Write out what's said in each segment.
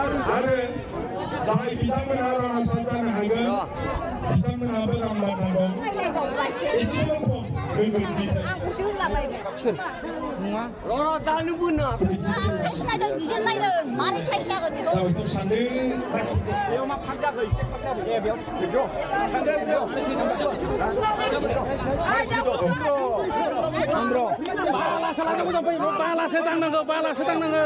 आरो जाय बिथांमोना रां सानजानो हागोन बिथांमोनाबो रां बान्थाखौ एसेल' खम रोंगौथि र' दानो बोनो साइज नायदों डिजाइन नायदों मारै साइज जागोन बेखौ जाबायथ' सानदों बेयाव मा फाग जाखो एसे फाग जाबाय दे बेयाव बालासो दांनांगौ बालासो दांनांगौ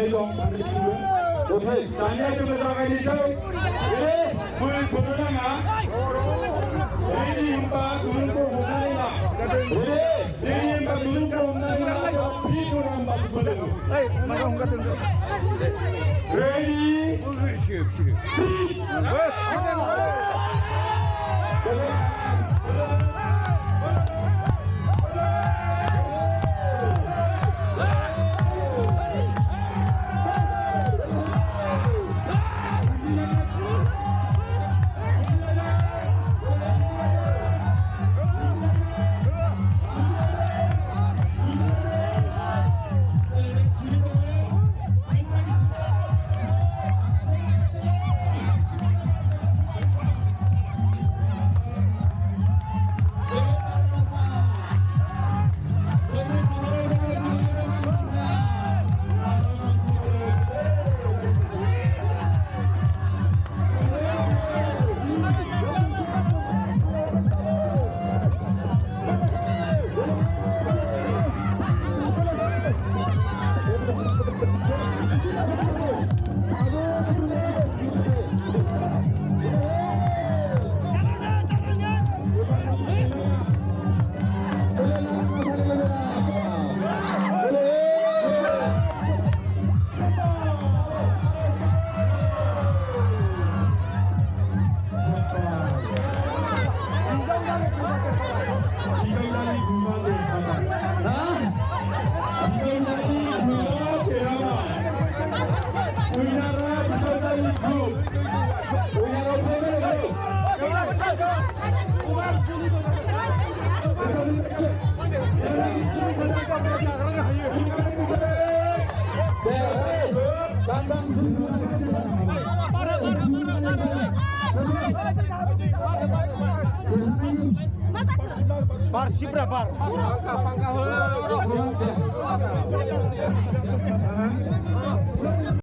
deh Oke, tanya sudah sampai di show. Boleh berapa? Ini empat turun berapa? Ini empat turun berapa? Itu empat turun. Ready? Persib berapa?